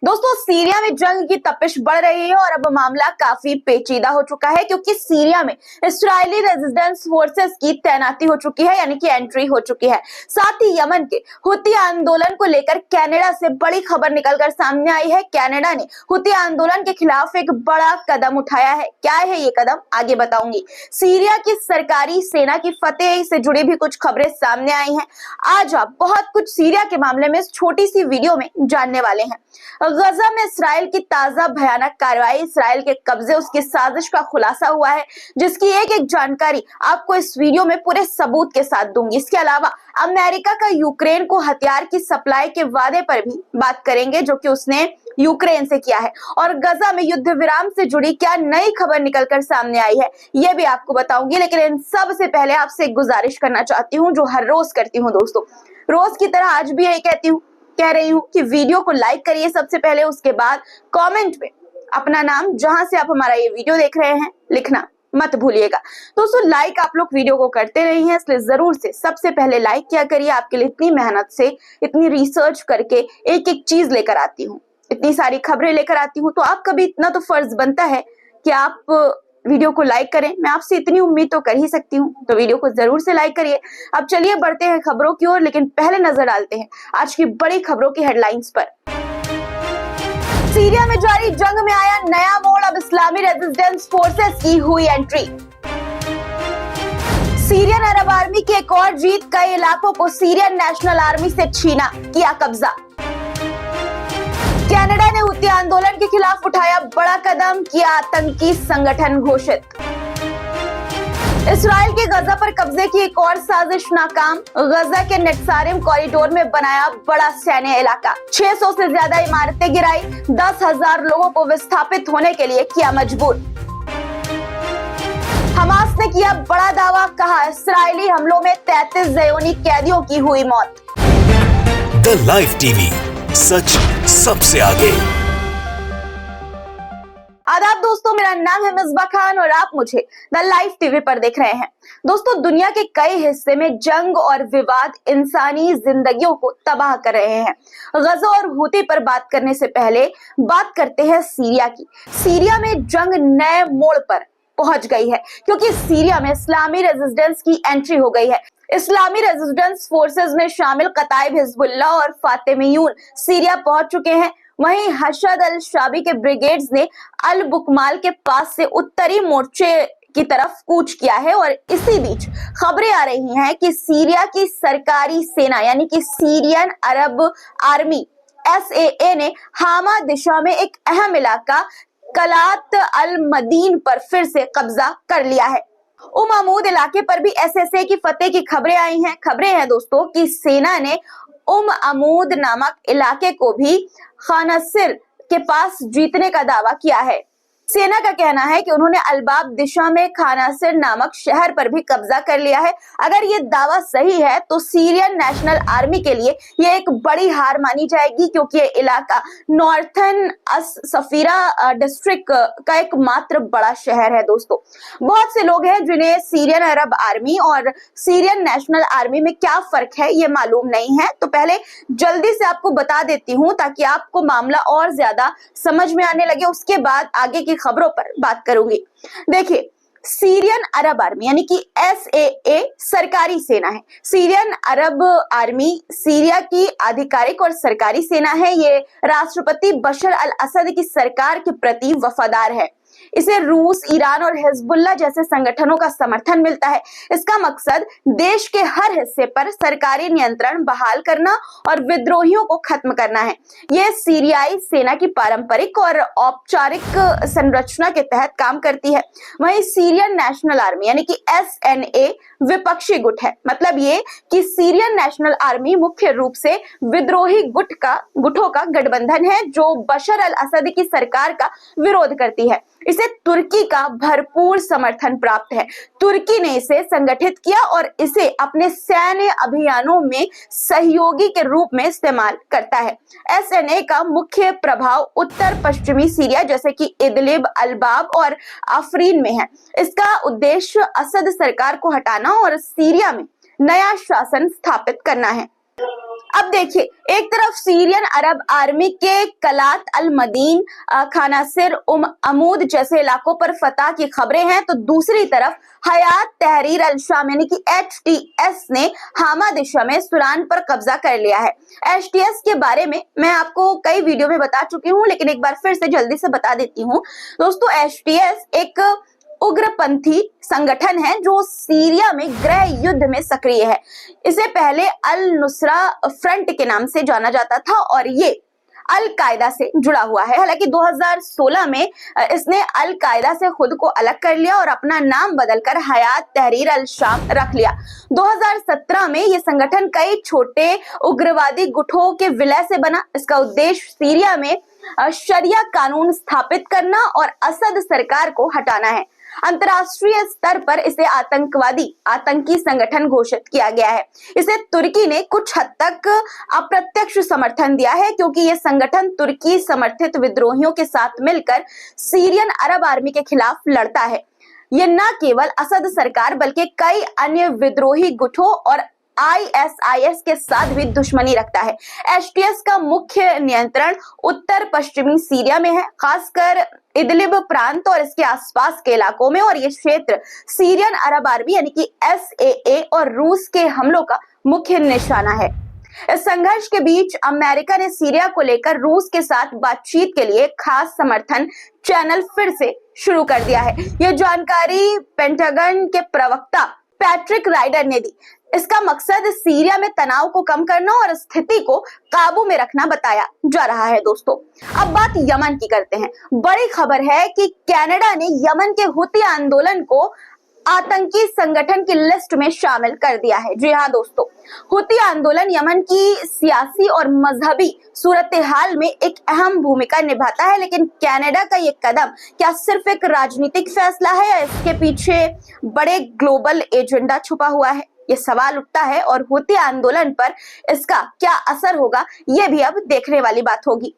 दोस्तों, सीरिया में जंग की तपिश बढ़ रही है और अब मामला काफी पेचीदा हो चुका है क्योंकि सीरिया में इस्राएली रेजिस्टेंस फोर्सेस की तैनाती हो चुकी है, यानी कि एंट्री हो चुकी है। साथ ही यमन के हुती आंदोलन को लेकर कनाडा से बड़ी खबर निकलकर सामने आई है। कनाडा ने हुती आंदोलन के खिलाफ एक बड़ा कदम उठाया है। क्या है ये कदम, आगे बताऊंगी। सीरिया की सरकारी सेना की फतेह से जुड़ी भी कुछ खबरें सामने आई हैं। आज आप बहुत कुछ सीरिया के मामले में इस छोटी सी वीडियो में जानने वाले हैं। गजा में इसराइल की ताजा भयानक कार्रवाई, इसराइल के कब्जे, उसकी साजिश का खुलासा हुआ है, जिसकी एक एक जानकारी आपको इस वीडियो में पूरे सबूत के साथ दूंगी। इसके अलावा अमेरिका का यूक्रेन को हथियार की सप्लाई के वादे पर भी बात करेंगे जो कि उसने यूक्रेन से किया है, और गजा में युद्ध विराम से जुड़ी क्या नई खबर निकलकर सामने आई है यह भी आपको बताऊंगी। लेकिन इन सब से पहले आपसे एक गुजारिश करना चाहती हूँ जो हर रोज करती हूँ दोस्तों। रोज की तरह आज भी यही कह रही हूँ कि वीडियो को लाइक करिए सबसे पहले, उसके बाद कमेंट में अपना नाम, जहां से आप हमारा ये वीडियो देख रहे हैं, लिखना मत भूलिएगा। दोस्तों, लाइक आप लोग वीडियो को करते रहे हैं, इसलिए जरूर से सबसे पहले लाइक किया करिए। आपके लिए इतनी मेहनत से, इतनी रिसर्च करके एक एक चीज लेकर आती हूँ, इतनी सारी खबरें लेकर आती हूँ, तो आपका भी इतना तो फर्ज बनता है कि आप वीडियो को लाइक करें। मैं आपसे इतनी उम्मीद तो कर ही सकती हूँ, तो वीडियो को जरूर से लाइक करिए। अब चलिए बढ़ते हैं खबरों की ओर, लेकिन पहले नजर डालते हैं आज की बड़ी खबरों की हेडलाइंस पर। सीरिया में जारी जंग में आया नया मोड़, अब इस्लामी रेजिस्टेंस फोर्सेस की हुई एंट्री। सीरियन अरब आर्मी की एक और जीत, कई इलाकों को सीरियन नेशनल आर्मी से छीना, किया कब्जा। कनाडा ने हुती आंदोलन के खिलाफ उठाया बड़ा कदम, किया आतंकी संगठन घोषित। इसराइल के गजा पर कब्जे की एक और साजिश नाकाम, गजा के नेट्सारिम कॉरिडोर में बनाया बड़ा सैन्य इलाका, 600 से ज्यादा इमारतें गिराई, 10,000 लोगों को विस्थापित होने के लिए किया मजबूर। हमास ने किया बड़ा दावा, कहा इस्राएली हमलों में 33 ज़ियोनी कैदियों की हुई मौत। द लाइव टीवी, सच सबसे आगे। आदाब दोस्तों, मेरा नाम है मिसबा खान और आप मुझे द लाइव टीवी पर देख रहे हैं। दोस्तों, दुनिया के कई हिस्से में जंग और विवाद इंसानी जिंदगियों को तबाह कर रहे हैं। गजा और हुती पर बात करने से पहले बात करते हैं सीरिया की। सीरिया में जंग नए मोड़ पर पहुंच गई है क्योंकि सीरिया में इस्लामी रेजिस्टेंस की एंट्री हो गई है। इस्लामी रेजिस्टेंस फोर्सेस में शामिल कताइब हिजबुल्लाह और फातिमियून सीरिया पहुंच चुके हैं। वहीं हशद अल शाबी के ब्रिगेड्स ने अल बुकमाल के पास से उत्तरी मोर्चे की तरफ कूच किया है। और इसी बीच खबरें आ रही हैं कि सीरिया की सरकारी सेना यानी कि सीरियन अरब आर्मी SAA ने हामा दिशा में एक अहम इलाका कलात अल मदीन पर फिर से कब्जा कर लिया है। अमूद इलाके पर भी SSA की फतेह की खबरें आई हैं। खबरें हैं दोस्तों कि सेना ने अमूद नामक इलाके को भी खानसिर के पास जीतने का दावा किया है। सेना का कहना है कि उन्होंने अलबाब दिशा में खानासिर नामक शहर पर भी कब्जा कर लिया है। अगर ये दावा सही है तो सीरियन नेशनल आर्मी के लिए ये एक बड़ी हार मानी जाएगी क्योंकि ये इलाका नॉर्थन सफीरा डिस्ट्रिक्ट का एक मात्र बड़ा शहर है। दोस्तों, बहुत से लोग हैं जिन्हें सीरियन अरब आर्मी और सीरियन नेशनल आर्मी में क्या फर्क है ये मालूम नहीं है, तो पहले जल्दी से आपको बता देती हूँ ताकि आपको मामला और ज्यादा समझ में आने लगे। उसके बाद आगे की खबरों पर बात करूंगी। देखिए, सीरियन अरब आर्मी यानी कि SAA सरकारी सेना है। सीरियन अरब आर्मी सीरिया की आधिकारिक और सरकारी सेना है। ये राष्ट्रपति बशर अल असद की सरकार के प्रति वफादार है। इसे रूस, ईरान और हिजबुल्लाह जैसे संगठनों का समर्थन मिलता है। इसका मकसद देश के हर हिस्से पर सरकारी नियंत्रण बहाल करना और विद्रोहियों को खत्म करना है। यह सीरियाई सेना की पारंपरिक और औपचारिक संरचना के तहत काम करती है। वहीं सीरियन नेशनल आर्मी यानी कि SNA विपक्षी गुट है। मतलब ये कि सीरियन नेशनल आर्मी मुख्य रूप से विद्रोही गुटों का गठबंधन है जो बशर अल असद की सरकार का विरोध करती है। इसे तुर्की का भरपूर समर्थन प्राप्त है। तुर्की ने इसे संगठित किया और इसे अपने सैन्य अभियानों में सहयोगी के रूप में इस्तेमाल करता है। SNA का मुख्य प्रभाव उत्तर पश्चिमी सीरिया जैसे कि इदलिब, अलबाब और आफरीन में है। इसका उद्देश्य असद सरकार को हटाना और सीरिया में नया शासन स्थापित करना है। अब देखिए, एक तरफ सीरियन अरब आर्मी के कलात अल मदीन, खानासिर, अमूद जैसे इलाकों पर फतह की खबरें हैं, तो दूसरी तरफ हयात तहरीर अल शाम यानी कि HTS ने हामा दिशा में सुरान पर कब्जा कर लिया है। HTS के बारे में मैं आपको कई वीडियो में बता चुकी हूँ, लेकिन एक बार फिर से जल्दी से बता देती हूँ। दोस्तों, HTS एक उग्रपंथी संगठन है जो सीरिया में गृह युद्ध में सक्रिय है। इसे पहले अल नुसरा फ्रंट के नाम से जाना जाता था और ये अल कायदा से जुड़ा हुआ है। हालांकि 2016 में इसने अल कायदा से खुद को अलग कर लिया और अपना नाम बदलकर हयात तहरीर अल शाम रख लिया। 2017 में ये संगठन कई छोटे उग्रवादी गुटों के विलय से बना। इसका उद्देश्य सीरिया में शरिया कानून स्थापित करना और असद सरकार को हटाना है। अंतर्राष्ट्रीय स्तर पर इसे आतंकी संगठन घोषित किया गया है। इसे तुर्की ने कुछ हद तक अप्रत्यक्ष समर्थन दिया है, क्योंकि यह संगठन तुर्की समर्थित विद्रोहियों के साथ मिलकर सीरियन अरब आर्मी के खिलाफ लड़ता है। यह न केवल असद सरकार बल्कि कई अन्य विद्रोही गुटों और ISIS के साथ भी दुश्मनी रखता है। HTS का मुख्य नियंत्रण उत्तर पश्चिमी सीरिया में है, खासकर इदलिब प्रांत और इसके आसपास के इलाकों में, और ये क्षेत्र सीरियन अरब आर्मी यानी कि SAA और रूस के हमलों का मुख्य निशाना है। इस संघर्ष के बीच अमेरिका ने सीरिया को लेकर रूस के साथ बातचीत के लिए खास समर्थन चैनल फिर से शुरू कर दिया है। यह जानकारी पेंटागन के प्रवक्ता पैट्रिक राइडर ने दी। इसका मकसद सीरिया में तनाव को कम करना और स्थिति को काबू में रखना बताया जा रहा है। दोस्तों, अब बात यमन की करते हैं। बड़ी खबर है कि कनाडा ने यमन के हुती आंदोलन को आतंकी संगठन की लिस्ट में शामिल कर दिया है। जी हाँ दोस्तों, हुती आंदोलन यमन की सियासी और मजहबी सूरत हाल में एक अहम भूमिका निभाता है, लेकिन कनाडा का ये कदम क्या सिर्फ एक राजनीतिक फैसला है या इसके पीछे बड़े ग्लोबल एजेंडा छुपा हुआ है? ये सवाल उठता है और हुती आंदोलन पर इसका क्या असर होगा, ये भी अब देखने वाली बात होगी।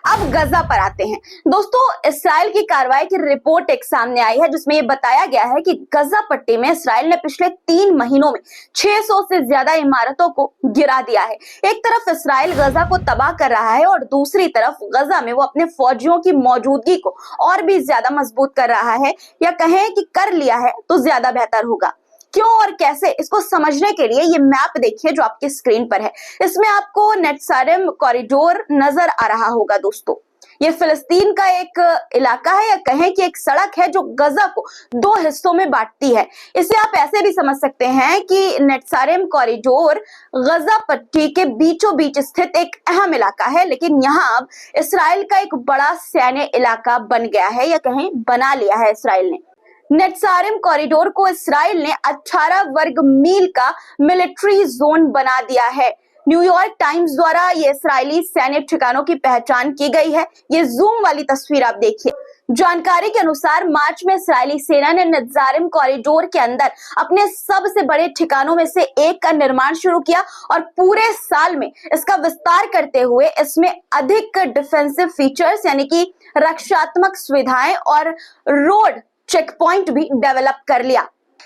अब गजा पर आते हैं। दोस्तों, इस्राइल की कार्रवाई की रिपोर्ट एक सामने आई है, जिसमें ये बताया गया है कि गजा पट्टी में इस्राइल ने पिछले 3 महीनों में 600 से ज्यादा इमारतों को गिरा दिया है। एक तरफ इस्राइल गजा को तबाह कर रहा है और दूसरी तरफ गजा में वो अपने फौजियों की मौजूदगी को और भी ज्यादा मजबूत कर रहा है, या कहें कि कर लिया है तो ज्यादा बेहतर होगा। क्यों और कैसे, इसको समझने के लिए ये मैप देखिए जो आपकी स्क्रीन पर है। इसमें आपको नेटसारिम कॉरिडोर नजर आ रहा होगा। दोस्तों, ये फिलिस्तीन का एक इलाका है, या कहें कि एक सड़क है जो गजा को 2 हिस्सों में बांटती है। इसे आप ऐसे भी समझ सकते हैं कि नेटसारिम कॉरिडोर गजा पट्टी के बीचों बीच स्थित एक अहम इलाका है, लेकिन यहाँ अब इसराइल का एक बड़ा सैन्य इलाका बन गया है, या कहें बना लिया है इसराइल ने। नेटसारिम कॉरिडोर को इसराइल ने 18 वर्ग मील का मिलिट्री जोन बना दिया है। न्यूयॉर्क टाइम्स द्वारा ये इसराइली सैन्य ठिकानों की पहचान की गई है। ये जूम वाली तस्वीर आप देखिए। जानकारी के अनुसार मार्च में इसराइली सेना ने नेटसारिम कॉरिडोर के अंदर अपने सबसे बड़े ठिकानों में से एक का निर्माण शुरू किया और पूरे साल में इसका विस्तार करते हुए इसमें अधिक डिफेंसिव फीचर्स यानी कि रक्षात्मक सुविधाएं और रोड चेक पॉइंट भी डेवलप कर लिया।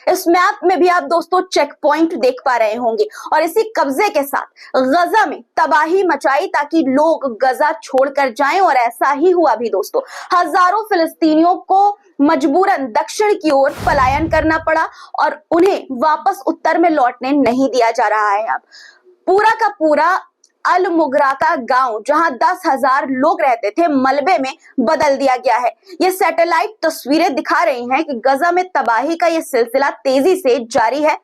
इस मैप में भी आप दोस्तों चेक पॉइंट देख पा रहे होंगे, और इसी कब्जे के साथ गजा में तबाही मचाई ताकि लोग गजा छोड़कर जाएं, और ऐसा ही हुआ भी दोस्तों। हजारों फिलिस्तीनियों को मजबूरन दक्षिण की ओर पलायन करना पड़ा और उन्हें वापस उत्तर में लौटने नहीं दिया जा रहा है। अब पूरा का पूरा अल मुगरा का गांव, जहां 10,000 लोग रहते थे, मलबे में बदल दिया गया है। ये सैटेलाइट तस्वीरें दिखा रही हैं कि गजा में तबाही का ये सिलसिला तेजी से जारी है।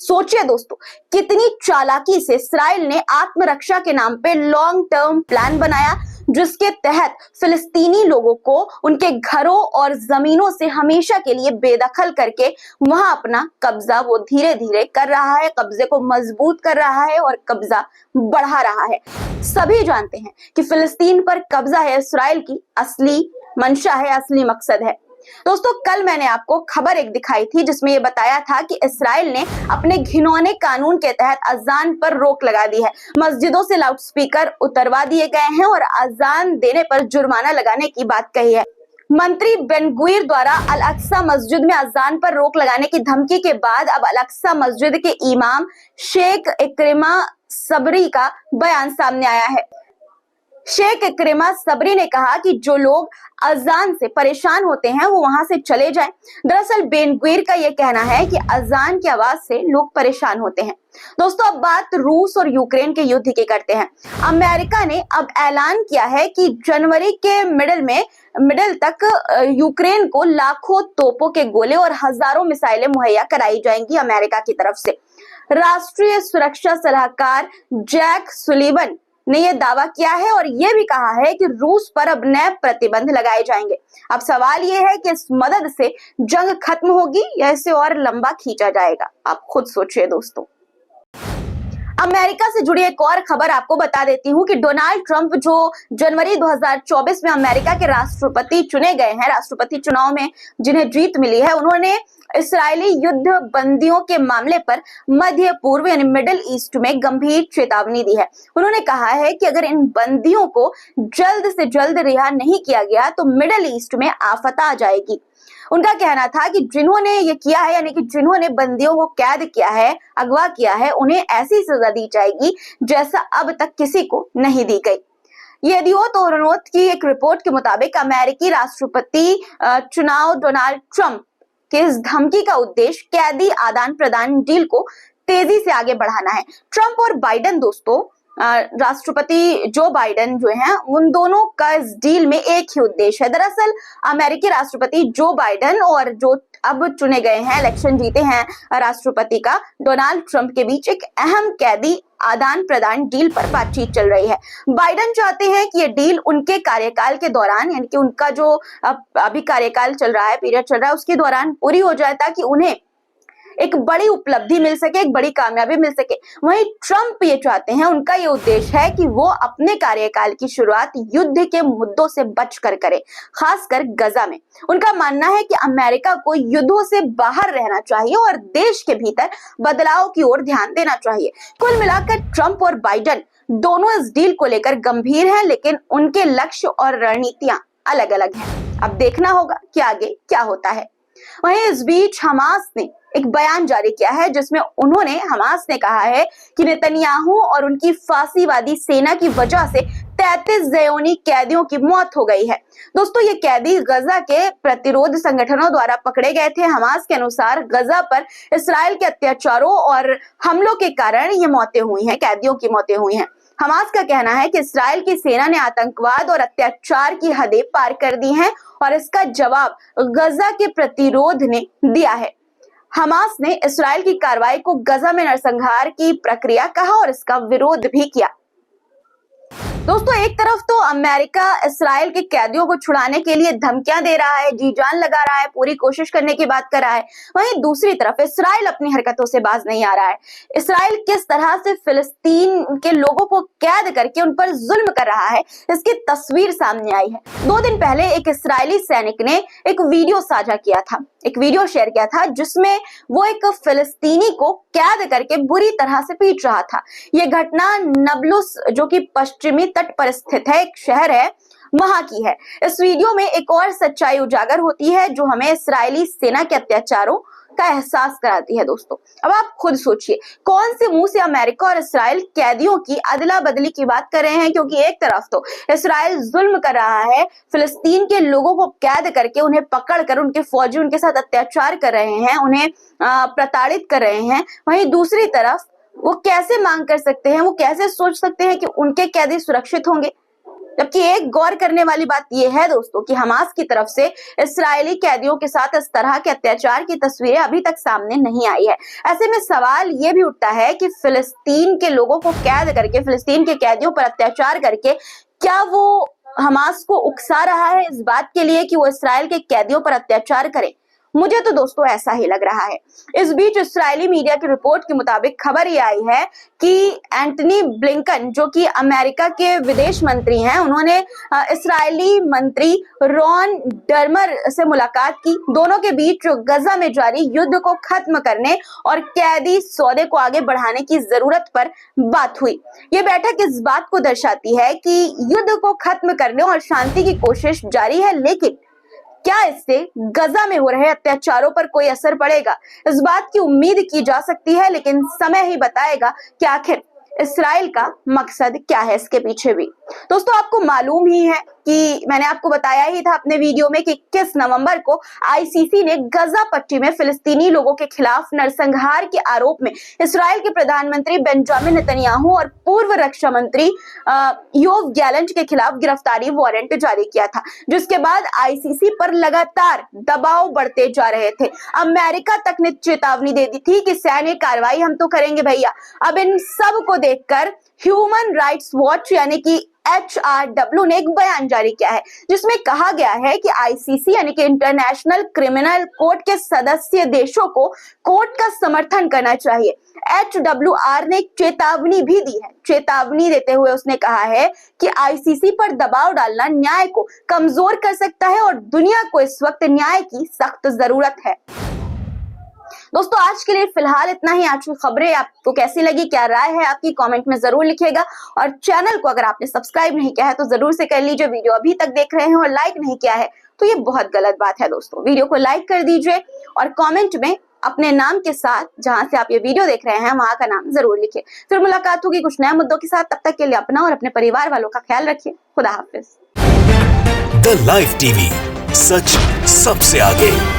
सोचिए दोस्तों, कितनी चालाकी से इसराइल ने आत्मरक्षा के नाम पे लॉन्ग टर्म प्लान बनाया, जिसके तहत फिलिस्तीनी लोगों को उनके घरों और जमीनों से हमेशा के लिए बेदखल करके वहां अपना कब्जा वो धीरे धीरे कर रहा है, कब्जे को मजबूत कर रहा है और कब्जा बढ़ा रहा है। सभी जानते हैं कि फिलिस्तीन पर कब्जा है इसराइल की असली मंशा है, असली मकसद है। दोस्तों, कल मैंने आपको खबर एक दिखाई थी जिसमें यह बताया था कि इसराइल ने अपने घिनौने कानून के तहत अजान पर रोक लगा दी है। मस्जिदों से लाउडस्पीकर उतरवा दिए गए हैं और अजान देने पर जुर्माना लगाने की बात कही है। मंत्री बेन गुइर द्वारा अल अक्सा मस्जिद में अजान पर रोक लगाने की धमकी के बाद अब अल अक्सा मस्जिद के इमाम शेख इक्रिमा सबरी का बयान सामने आया है। शेख इक्रिमा सबरी ने कहा कि जो लोग अजान से परेशान होते हैं वो वहां से चले जाएं। दरअसल बेन गुइर का यह कहना है कि अजान की आवाज से लोग परेशान होते हैं। दोस्तों, अब बात रूस और यूक्रेन के युद्ध की करते हैं। अमेरिका ने अब ऐलान किया है कि जनवरी के मिडिल तक यूक्रेन को लाखों तोपों के गोले और हजारों मिसाइलें मुहैया कराई जाएंगी अमेरिका की तरफ से। राष्ट्रीय सुरक्षा सलाहकार जैक सुलिवन ने यह दावा किया है और यह भी कहा है कि रूस पर अब नए प्रतिबंध लगाए जाएंगे। अब सवाल यह है कि इस मदद से जंग खत्म होगी या इसे और लंबा खींचा जाएगा? आप खुद सोचिए दोस्तों। अमेरिका से जुड़ी एक और खबर आपको बता देती हूँ कि डोनाल्ड ट्रंप जो जनवरी 2024 में अमेरिका के राष्ट्रपति चुने गए हैं, राष्ट्रपति चुनाव में जिन्हें जीत मिली है, उन्होंने इस्राएली युद्ध बंदियों के मामले पर मध्य पूर्व यानी मिडिल ईस्ट में गंभीर चेतावनी दी है। उन्होंने कहा है कि अगर इन बंदियों को जल्द से जल्द रिहा नहीं किया गया तो मिडिल ईस्ट में आफत आ जाएगी। उनका कहना था कि जिन्होंने ये किया है यानी कि जिन्होंने बंदियों को कैद किया है, अगवा किया है, उन्हें ऐसी सजा दी जाएगी जैसा अब तक किसी को नहीं दी गई। येदियोत ओरोनोत की एक रिपोर्ट के मुताबिक अमेरिकी राष्ट्रपति चुनाव डोनाल्ड ट्रंप के इस धमकी का उद्देश्य कैदी आदान प्रदान डील को तेजी से आगे बढ़ाना है। ट्रंप और बाइडेन दोस्तों, राष्ट्रपति जो बाइडेन जो हैं, उन दोनों का इस डील में एक ही उद्देश्य है। दरअसल अमेरिकी राष्ट्रपति जो बाइडेन और जो अब चुने गए हैं, इलेक्शन जीते हैं राष्ट्रपति का, डोनाल्ड ट्रंप के बीच एक अहम कैदी आदान प्रदान डील पर बातचीत चल रही है। बाइडेन चाहते हैं कि ये डील उनके कार्यकाल के दौरान यानी कि उनका जो अभी कार्यकाल चल रहा है, पीरियड चल रहा है, उसके दौरान पूरी हो जाए ताकि उन्हें एक बड़ी उपलब्धि मिल सके, एक बड़ी कामयाबी मिल सके। वहीं ट्रंप ये चाहते हैं, उनका ये उद्देश्य है कि वो अपने कार्यकाल की शुरुआत युद्ध के मुद्दों से बचकर करें, खासकर गजा में। उनका मानना है कि अमेरिका को युद्धों से बाहर रहना चाहिए और देश के भीतर बदलाव की ओर ध्यान देना चाहिए। कुल मिलाकर ट्रंप और बाइडेन दोनों इस डील को लेकर गंभीर हैं, लेकिन उनके लक्ष्य और रणनीतियां अलग अलग हैं। अब देखना होगा कि आगे क्या होता है। वहीं इस बीच हमास ने एक बयान जारी किया है जिसमें हमास ने कहा है कि नेतन्याहू और उनकी फांसीवादी सेना की वजह से 33 ज़ियोनी कैदियों की मौत हो गई है। दोस्तों, ये कैदी गजा के प्रतिरोध संगठनों द्वारा पकड़े गए थे। हमास के अनुसार गजा पर इस्राएल के अत्याचारों और हमलों के कारण ये मौतें हुई हैं, कैदियों की मौतें हुई हैं। हमास का कहना है कि इस्राएल की सेना ने आतंकवाद और अत्याचार की हदें पार कर दी हैं और इसका जवाब गजा के प्रतिरोध ने दिया है। हमास ने इस्राएल की कार्रवाई को गजा में नरसंहार की प्रक्रिया कहा और इसका विरोध भी किया। दोस्तों, एक तरफ तो अमेरिका इस्राएल के कैदियों को छुड़ाने के लिए धमकियां दे रहा है, जी जान लगा रहा है, पूरी कोशिश करने की बात कर रहा है। वहीं दूसरी तरफ इस्राएल अपनी हरकतों से बाज नहीं आ रहा है। इस्राएल किस तरह से फिलिस्तीन के लोगों को कैद करके उन पर जुल्म कर रहा है, इसकी तस्वीर सामने आई है। 2 दिन पहले एक इस्राएली सैनिक ने एक वीडियो साझा किया था, एक वीडियो शेयर किया था जिसमें वो एक फिलिस्तीनी को कैद करके बुरी तरह से पीट रहा था। यह घटना नबलुस, जो कि पश्चिमी तट पर स्थित है, एक शहर है, वहां की है। इस वीडियो में एक और सच्चाई उजागर होती है जो हमें इस्राएली सेना के अत्याचारों का एहसास कराती है। दोस्तों, अब आप खुद सोचिए, कौन से मुंह से अमेरिका और इस्राएल कैदियों की अदला बदली की बात कर रहे हैं, क्योंकि एक तरफ तो इस्राएल जुल्म कर रहा है, फिलिस्तीन के लोगों को कैद करके उन्हें पकड़कर उनके फौजी उनके साथ अत्याचार कर रहे हैं, उन्हें प्रताड़ित कर रहे हैं। वहीं दूसरी तरफ वो कैसे मांग कर सकते हैं, वो कैसे सोच सकते हैं कि उनके कैदी सुरक्षित होंगे? जबकि एक गौर करने वाली बात यह है दोस्तों कि हमास की तरफ से इस्राएली कैदियों के साथ इस तरह के अत्याचार की तस्वीरें अभी तक सामने नहीं आई है। ऐसे में सवाल ये भी उठता है कि फिलिस्तीन के लोगों को कैद करके, फिलिस्तीन के कैदियों पर अत्याचार करके क्या वो हमास को उकसा रहा है इस बात के लिए कि वो इस्राएल के कैदियों पर अत्याचार करे? मुझे तो दोस्तों ऐसा ही लग रहा है। इस बीच इस्राएली मीडिया की रिपोर्ट के मुताबिक खबर ये आई है कि एंटनी ब्लिंकन, जो कि अमेरिका के विदेश मंत्री हैं, उन्होंने इस्राएली मंत्री रॉन डर्मर से मुलाकात की। दोनों के बीच गजा में जारी युद्ध को खत्म करने और कैदी सौदे को आगे बढ़ाने की जरूरत पर बात हुई। ये बैठक इस बात को दर्शाती है कि युद्ध को खत्म करने और शांति की कोशिश जारी है, लेकिन क्या इससे गजा में हो रहे अत्याचारों पर कोई असर पड़ेगा? इस बात की उम्मीद की जा सकती है, लेकिन समय ही बताएगा कि आखिर इस्राइल का मकसद क्या है इसके पीछे भी। दोस्तों, आपको मालूम ही है कि मैंने आपको बताया ही था अपने वीडियो में कि 21 नवंबर को आईसीसी ने गजा पट्टी में फिलिस्तीनी लोगों के खिलाफ नरसंहार के आरोप में इस्राइल के प्रधानमंत्री बेंजामिन नेतन्याहू और पूर्व रक्षा मंत्री योव गैलेंट के खिलाफ गिरफ्तारी वारंट जारी किया था, जिसके बाद आईसीसी पर लगातार दबाव बढ़ते जा रहे थे। अमेरिका तक ने चेतावनी दे दी थी कि सैन्य कार्रवाई हम तो करेंगे भैया। अब इन सब को देखकर ह्यूमन राइट्स वॉच यानी कि HRW ने एक बयान जारी किया है, जिसमें कहा गया है कि आईसीसी यानी कि इंटरनेशनल क्रिमिनल कोर्ट के सदस्य देशों को कोर्ट का समर्थन करना चाहिए। HWR ने एक चेतावनी भी दी है। चेतावनी देते हुए उसने कहा है कि आईसीसी पर दबाव डालना न्याय को कमजोर कर सकता है और दुनिया को इस वक्त न्याय की सख्त जरूरत है। दोस्तों, आज के लिए फिलहाल इतना ही। आज की खबरें आपको कैसी लगी, क्या राय है आपकी, कमेंट में जरूर लिखिएगा। और चैनल को अगर आपने सब्सक्राइब नहीं किया है तो जरूर से कर लीजिए। वीडियो अभी तक देख रहे हैं और लाइक नहीं किया है तो ये बहुत गलत बात है। दोस्तों, वीडियो को लाइक कर दीजिए और कमेंट में अपने नाम के साथ जहां से आप ये वीडियो देख रहे हैं वहां का नाम जरूर लिखिए। फिर मुलाकात होगी कुछ नए मुद्दों के साथ। तब तक के लिए अपना और अपने परिवार वालों का ख्याल रखिए। खुदा हाफिज। द लाइव टीवी, सच सबसे आगे।